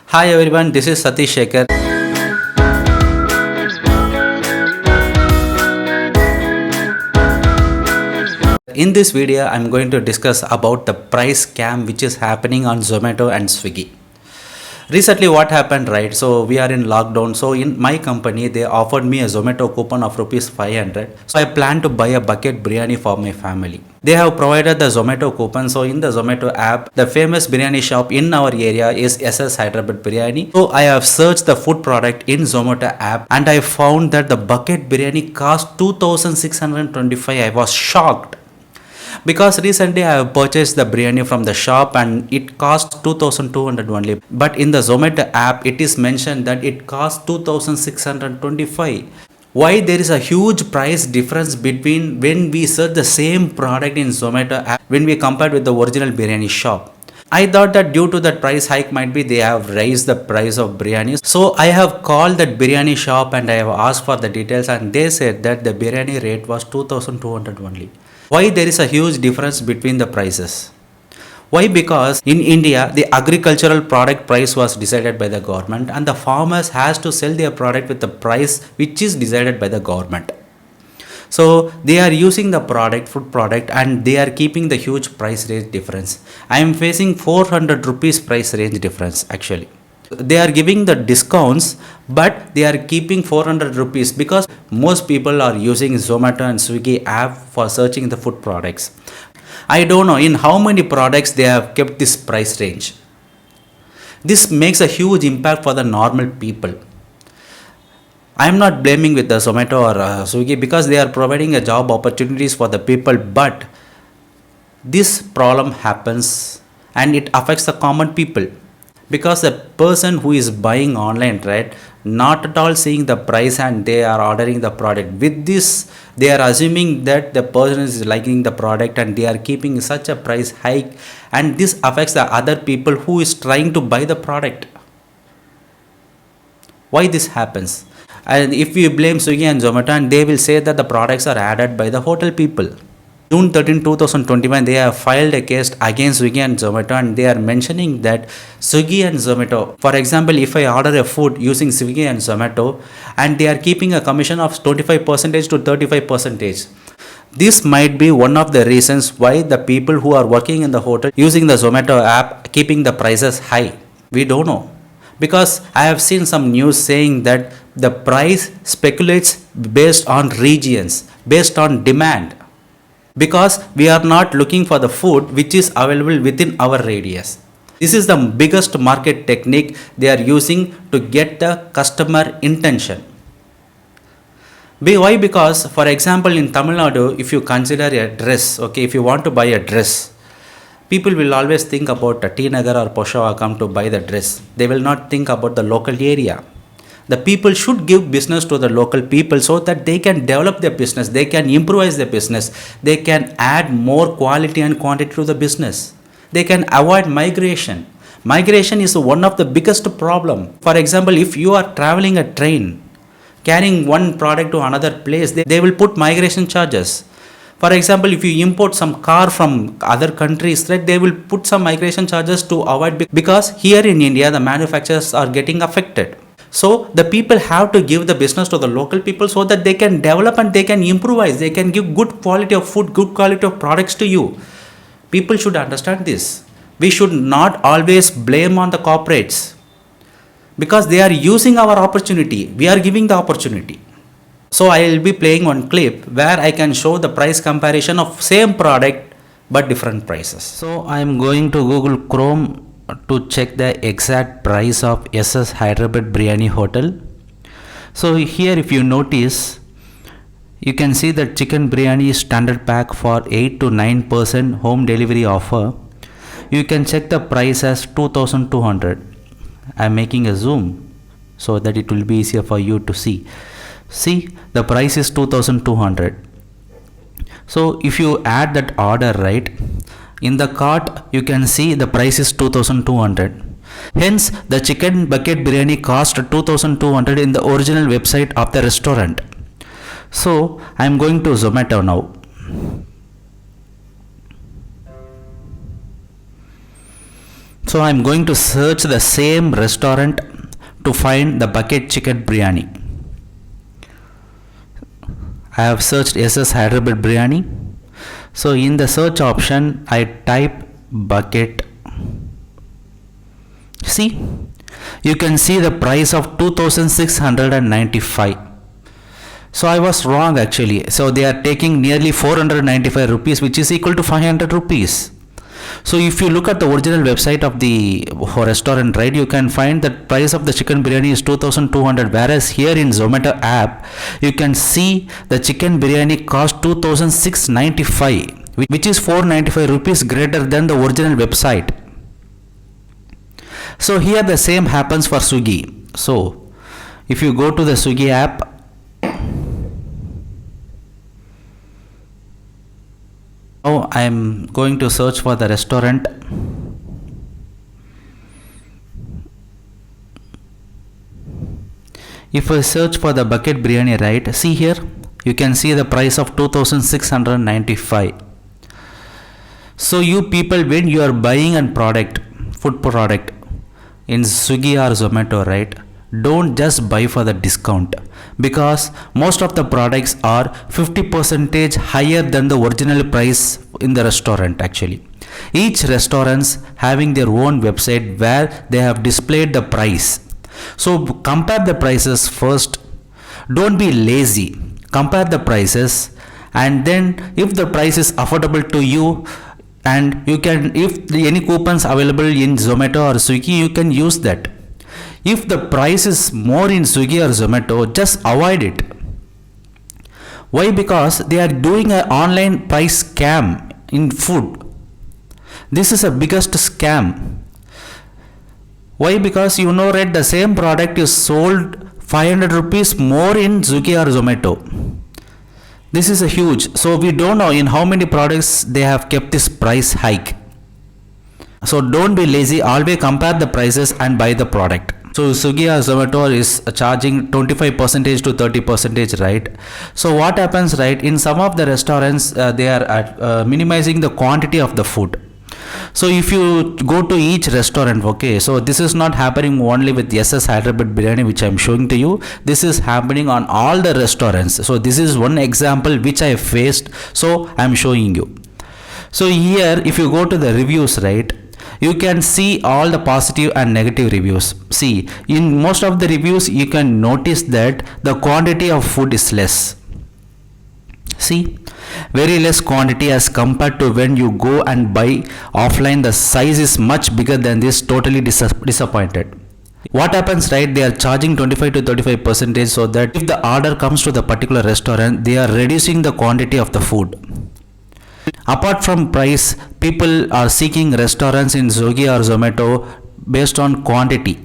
Hi everyone, this is Satish Shekhar. In this video, I'm going to discuss about the price scam which is happening on Zomato and Swiggy. Recently, what happened, right? So we are in lockdown. So in my company, they offered me a Zomato coupon of rupees 500. So I plan to buy a bucket biryani for my family. They have provided the Zomato coupon. So in the Zomato app, the famous biryani shop in our area is SS Hyderabad Biryani. So I have searched the food product in Zomato app and I found that the bucket biryani cost 2625. I was shocked because recently I have purchased the biryani from the shop and it cost 2200 only, but in the Zomato app it is mentioned that it cost 2625. Why there is a huge price difference between when we search the same product in Zomato app when we compare with the original biryani shop? I thought that due to that price hike might be they have raised the price of biryani. So I have called that biryani shop and I have asked for the details and they said that the biryani rate was 2200 only. Why there is a huge difference between the prices? Why? Because in India, the agricultural product price was decided by the government and the farmers has to sell their product with the price which is decided by the government. So they are using the product, food product, and they are keeping the huge price range difference. I am facing 400 rupees price range difference actually. They are giving the discounts, but they are keeping 400 rupees because most people are using Zomato and Swiggy app for searching the food products. I don't know in how many products they have kept this price range. This makes a huge impact for the normal people. I am not blaming with the Zomato or Swiggy because they are providing a job opportunities for the people, but this problem happens and it affects the common people because the person who is buying online, right, not at all seeing the price and they are ordering the product. With this they are assuming that the person is liking the product and they are keeping such a price hike, and this affects the other people who is trying to buy the product. Why this happens? And if we blame Swiggy and Zomato, and they will say that the products are added by the hotel people. June 13, 2021, they have filed a case against Swiggy and Zomato and they are mentioning that Swiggy and Zomato, for example, if I order a food using Swiggy and Zomato and they are keeping a commission of 25% to 35%. This might be one of the reasons why the people who are working in the hotel using the Zomato app keeping the prices high. We don't know. Because I have seen some news saying that the price speculates based on regions, based on demand, because we are not looking for the food which is available within our radius. This is the biggest market technique they are using to get the customer intention. Why? Because for example in Tamil Nadu, if you consider a dress, okay, if you want to buy a dress, people will always think about a T Nagar or Purushottam to buy the dress. They will not think about the local area. The people should give business to the local people so that they can develop their business, they can improvise their business, they can add more quality and quantity to the business. They can avoid migration. Migration is one of the biggest problem. For example, if you are traveling a train, carrying one product to another place, they will put migration charges. For example, if you import some car from other countries, right, they will put some migration charges to avoid, because here in India the manufacturers are getting affected. So the people have to give the business to the local people so that they can develop and they can improvise. They can give good quality of food, good quality of products to you. People should understand this. We should not always blame on the corporates because they are using our opportunity. We are giving the opportunity. So I will be playing one clip where I can show the price comparison of same product but different prices. So I am going to Google Chrome to check the exact price of SS Hyderabad Biryani Hotel. So here if you notice, you can see that chicken biryani standard pack for 8 to 9% home delivery offer. You can check the price as 2200. I am making a zoom so that it will be easier for you to see. See, the price is 2200. So if you add that order, right, in the cart you can see the price is 2200. Hence the chicken bucket biryani cost 2200 in the original website of the restaurant. So I am going to Zomato now. So I'm going to search the same restaurant to find the bucket chicken biryani. I have searched SS Hyderabad biryani. So in the search option I type bucket. See, you can see the price of 2695. So I was wrong actually. So they are taking nearly 495 rupees, which is equal to 500 rupees. So if you look at the original website of the restaurant, right, you can find that price of the chicken biryani is 2200, whereas here in Zomato app you can see the chicken biryani cost 2695, which is 495 rupees greater than the original website. So here the same happens for Swiggy. So if you go to the Swiggy app, now I am going to search for the restaurant. If I search for the bucket biryani, right, see here you can see the price of 2695. So you people, when you are buying a product, food product in Swiggy or Zomato, right, don't just buy for the discount, because most of the products are 50% higher than the original price in the restaurant actually. Each restaurants having their own website where they have displayed the price. So compare the prices first. Don't be lazy. Compare the prices, and then if the price is affordable to you, and you can, if any coupons available in Zomato or Swiggy, you can use that. If the price is more in Swiggy or Zomato, just avoid it. Why? Because they are doing an online price scam in food. This is a biggest scam. Why? Because you know, right, the same product is sold 500 rupees more in Swiggy or Zomato. This is a huge. So we don't know in how many products they have kept this price hike. So don't be lazy. Always compare the prices and buy the product. So Swiggy or Zomato is charging 25% to 30%, right? So what happens, right? In some of the restaurants, they are minimizing the quantity of the food. So if you go to each restaurant, okay, so this is not happening only with SS Hyderabad biryani, which I am showing to you. This is happening on all the restaurants. So this is one example which I faced. So I am showing you. So here, if you go to the reviews, right, you can see all the positive and negative reviews. See, in most of the reviews, you can notice that the quantity of food is less. See, very less quantity as compared to when you go and buy offline. The size is much bigger than this. Totally disappointed. What happens, right? They are charging 25 to 35%, so that if the order comes to the particular restaurant, they are reducing the quantity of the food. Apart from price, people are seeking restaurants in Swiggy or Zomato based on quantity.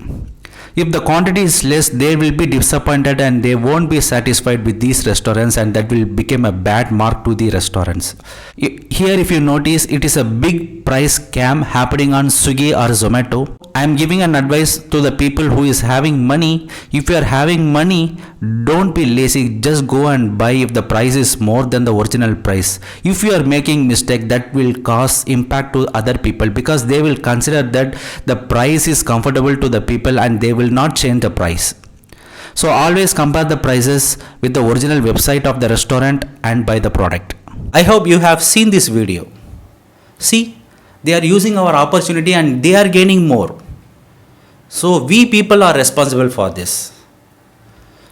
If the quantity is less, they will be disappointed and they won't be satisfied with these restaurants, and that will become a bad mark to the restaurants. Here, if you notice, it is a big price scam happening on Swiggy or Zomato. I am giving an advice to the people who is having money. If you are having money, don't be lazy. Just go and buy if the price is more than the original price. If you are making mistake, that will cause impact to other people, because they will consider that the price is comfortable to the people and they will not change the price. So always compare the prices with the original website of the restaurant and buy the product. I hope you have seen this video. See, they are using our opportunity and they are gaining more. So we people are responsible for this.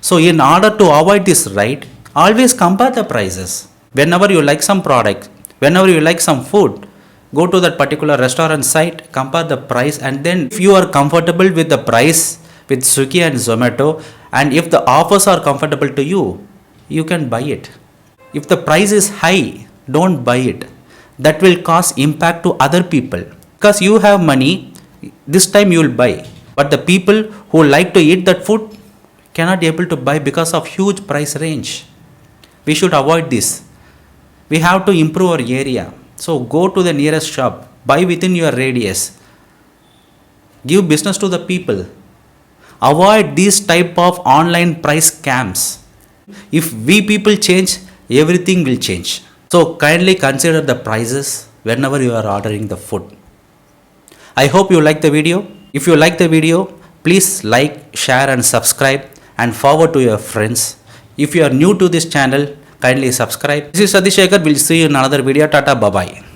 So in order to avoid this, right, always compare the prices. Whenever you like some product, whenever you like some food, go to that particular restaurant site, compare the price, and then if you are comfortable with the price with Swiggy and Zomato, and if the offers are comfortable to you, you can buy it. If the price is high, don't buy it. That will cause impact to other people. Because you have money, this time you will buy. But the people who like to eat that food cannot be able to buy because of huge price range. We should avoid this. We have to improve our area. So go to the nearest shop, buy within your radius. Give business to the people. Avoid these type of online price scams. If we people change, everything will change. So kindly consider the prices whenever you are ordering the food. I hope you like the video. If you like the video, please like, share and subscribe and forward to your friends. If you are new to this channel, kindly subscribe. This is Satish Shekhar. We'll see you in another video. Tata, bye bye.